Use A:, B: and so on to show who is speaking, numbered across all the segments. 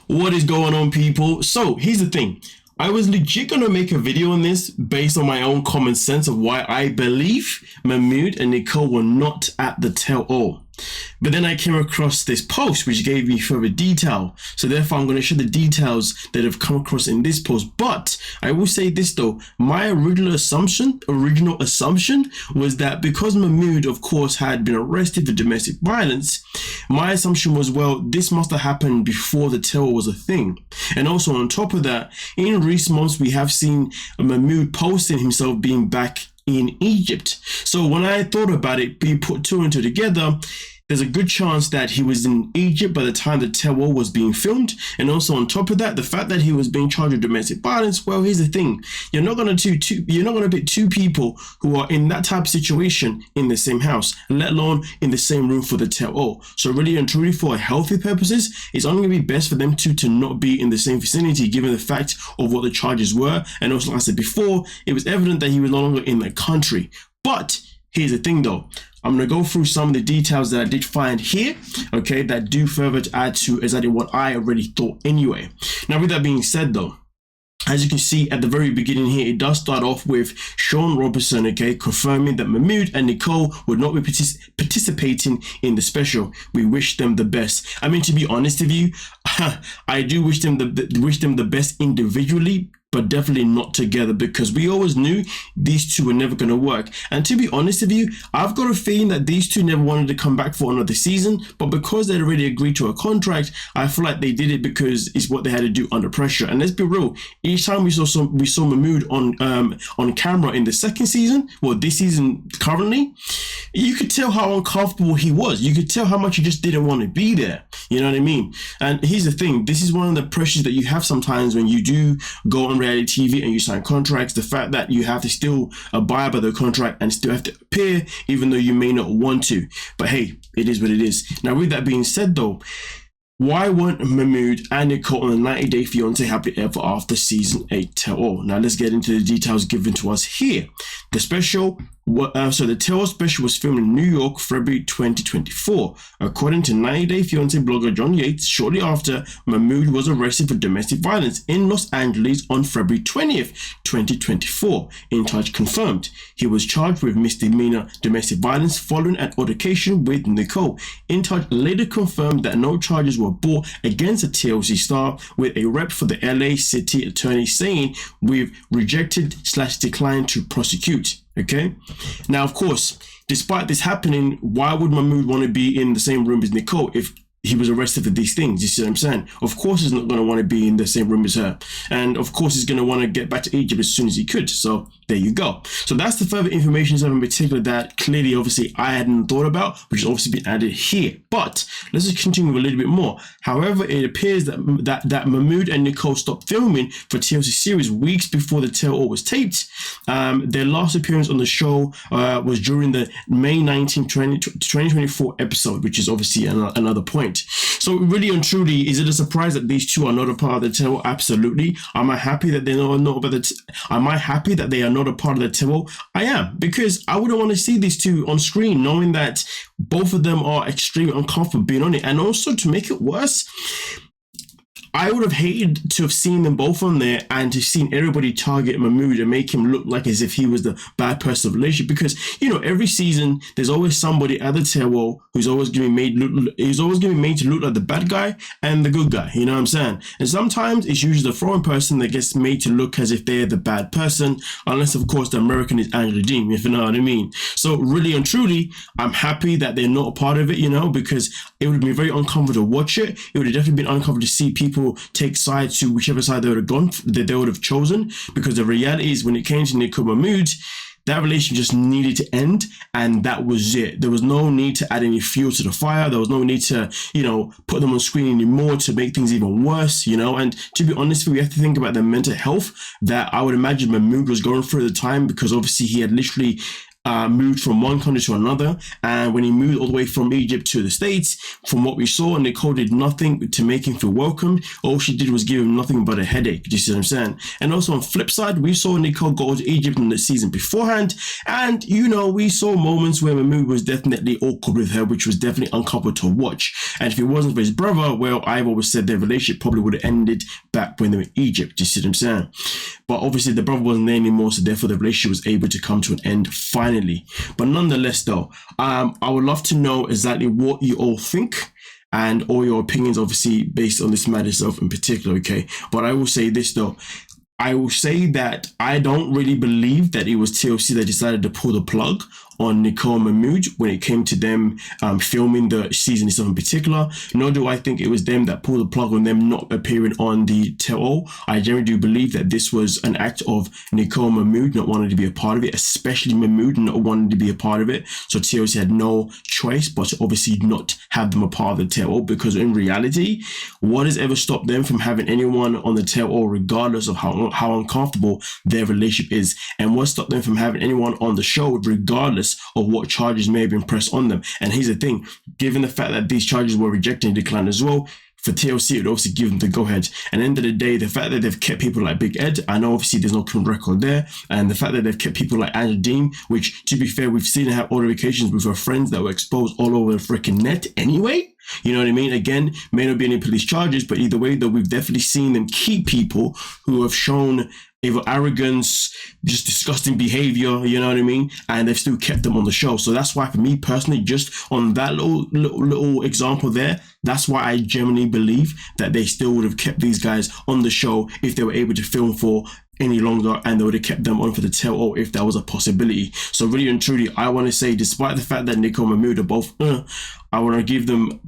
A: What is going on, people? So here's the thing. I was legit gonna make a video on this based on my own common sense of why I believe Mahmoud and Nicole were not at the tell-all. But then I came across this post which gave me further detail. So therefore I'm going to share the details that have come across in this post. But I will say this though, my original assumption was that because Mahmoud of course had been arrested for domestic violence, my assumption was, well, this must have happened before the tell was a thing. And also on top of that, in recent months we have seen Mahmoud posting himself being back in Egypt. So when I thought about it, we put two and two together, there's a good chance that he was in Egypt by the time the tell-all was being filmed. And also on top of that, the fact that he was being charged with domestic violence, well, here's the thing. You're not going to put two people who are in that type of situation in the same house, let alone in the same room for the tell-all. So really and truly, for healthy purposes, it's only going to be best for them two to not be in the same vicinity, given the fact of what the charges were. And also, like I said before, it was evident that he was no longer in the country. But here's the thing though. I'm going to go through some of the details that I did find here, okay, that do further to add to exactly what I already thought anyway. Now, with that being said, though, as you can see at the very beginning here, it does start off with Sean Robertson, okay, confirming that Mahmoud and Nicole would not be participating in the special. We wish them the best. I mean, to be honest with you, I do wish them the best individually, but definitely not together, because we always knew these two were never going to work. And to be honest with you, I've got a feeling that these two never wanted to come back for another season, but because they'd already agreed to a contract, I feel like they did it because it's what they had to do under pressure. And let's be real, each time we saw Mahmoud on camera in the second season, well, this season currently, you could tell how uncomfortable he was. You could tell how much he just didn't want to be there. You know what I mean? And here's the thing, this is one of the pressures that you have sometimes when you do go on reality TV and you sign contracts, the fact that you have to still abide by the contract and still have to appear even though you may not want to. But hey, it is what it is. Now, with that being said though, why weren't Mahmoud and Nicole on the 90-Day Fiancé Happily Ever After Season 8 tell-all? Now let's get into the details given to us here. The tell-all special was filmed in New York, February 2024. According to 90-Day Fiancé blogger John Yates, shortly after, Mahmoud was arrested for domestic violence in Los Angeles on February 20th, 2024. In Touch confirmed he was charged with misdemeanor domestic violence following an altercation with Nicole. In Touch later confirmed that no charges were brought against a TLC star, with a rep for the LA City Attorney saying we've rejected/declined to prosecute. Okay, now of course, despite this happening, why would Mahmoud want to be in the same room as Nicole if he was arrested for these things? You see what I'm saying? Of course he's not going to want to be in the same room as her, and of course he's going to want to get back to Egypt as soon as he could. So there you go. So that's the further information in particular that clearly obviously I hadn't thought about, which has obviously been added here. But let's just continue with a little bit more. However, it appears that Mahmoud and Nicole stopped filming for TLC series weeks before the tell-all was taped. Their last appearance on the show was during the May 19, 2024 episode, which is obviously another point. So really and truly, is it a surprise that these two are not a part of the tell-all? Absolutely. Am I happy that they are not a part of the tell-all? I am, because I wouldn't want to see these two on screen, knowing that both of them are extremely uncomfortable being on it. And also, to make it worse, I would have hated to have seen them both on there and to have seen everybody target Mahmoud and make him look like as if he was the bad person of the relationship. Because, you know, every season there's always somebody at the tell-all who's always going to be made to look like the bad guy and the good guy. You know what I'm saying? And sometimes it's usually the foreign person that gets made to look as if they're the bad person, unless of course the American is Angela Dean, if you know what I mean. So really and truly, I'm happy that they're not a part of it, you know, because it would have been very uncomfortable to watch it. It would have definitely been uncomfortable to see people take sides to whichever side they would have gone, that they would have chosen, because the reality is when it came to Nicole Mahmoud, that relation just needed to end, and that was it. There was no need to add any fuel to the fire. There was no need to, you know, put them on screen anymore to make things even worse, you know. And to be honest, we have to think about the mental health that I would imagine Mahmoud was going through at the time, because obviously he had literally moved from one country to another, and when he moved all the way from Egypt to the States, from what we saw, Nicole did nothing to make him feel welcomed. All she did was give him nothing but a headache. Do you see what I'm saying? And also on the flip side, we saw Nicole go to Egypt in the season beforehand, and we saw moments where Mahmoud was definitely awkward with her, which was definitely uncomfortable to watch. And if it wasn't for his brother, well, I've always said their relationship probably would have ended back when they were in Egypt. Do you see what I'm saying? But obviously the brother wasn't there anymore, so therefore the relationship was able to come to an end finally. But nonetheless though, I would love to know exactly what you all think and all your opinions, obviously based on this matter itself in particular, okay? But I will say this though, I will say that I don't really believe that it was TLC that decided to pull the plug on Nicole and Mahmoud when it came to them filming the season itself in particular, nor do I think it was them that pulled the plug on them not appearing on the tell-all. I generally do believe that this was an act of Nicole and Mahmoud not wanting to be a part of it, especially Mahmoud not wanting to be a part of it. So TLC had no choice but to obviously not have them a part of the tell-all, because in reality, what has ever stopped them from having anyone on the tell-all regardless of how uncomfortable their relationship is? And what stopped them from having anyone on the show regardless of what charges may have been pressed on them? And here's the thing, given the fact that these charges were rejected and declined as well, for TLC, it would obviously give them the go-ahead. And at the end of the day, the fact that they've kept people like Big Ed, I know obviously there's no criminal record there, and the fact that they've kept people like Angela Dean, which, to be fair, we've seen her have altercations with her friends that were exposed all over the freaking net anyway. You know what I mean? Again, may not be any police charges, but either way, though, we've definitely seen them keep people who have shown either arrogance, just disgusting behavior, you know what I mean? And they've still kept them on the show. So that's why, for me personally, just on that little example there, that's why I genuinely believe that they still would have kept these guys on the show if they were able to film for any longer, and they would have kept them on for the tell-all if that was a possibility. So really and truly, I want to say, despite the fact that Nicole and Mahmoud are both, I want to give them,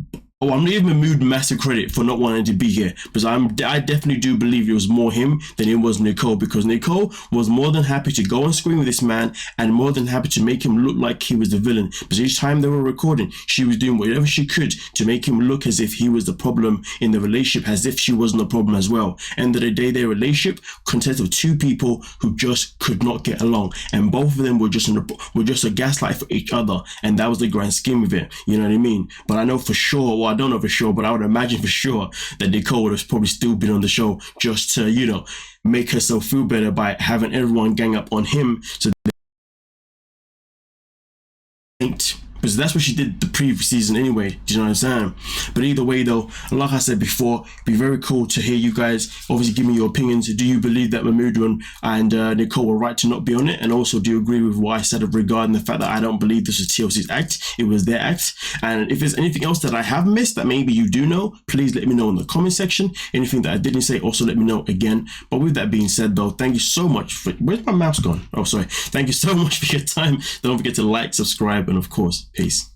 A: I'm going to give Mahmoud massive credit for not wanting to be here, because I definitely do believe it was more him than it was Nicole, because Nicole was more than happy to go on screen with this man and more than happy to make him look like he was the villain. Because each time they were recording, she was doing whatever she could to make him look as if he was the problem in the relationship, as if she wasn't the problem as well. End of the day, their relationship consisted of two people who just could not get along, and both of them were just a gaslight for each other, and that was the grand scheme of it. You know what I mean? But I know for sure, well, I don't know for sure, but I would imagine for sure that Nicole would have probably still been on the show just to, make herself feel better by having everyone gang up on him. So because that's what she did the previous season anyway. Do you know what I'm saying? But either way though, like I said before, it'd be very cool to hear you guys obviously give me your opinions. Do you believe that Mahmoud and Nicole were right to not be on it? And also, do you agree with what I said regarding the fact that I don't believe this was TLC's act? It was their act. And if there's anything else that I have missed that maybe you do know, please let me know in the comment section. Anything that I didn't say, also let me know again. But with that being said though, thank you so much for, where's my mouse gone? Oh, sorry. Thank you so much for your time. Don't forget to like, subscribe, and of course, peace.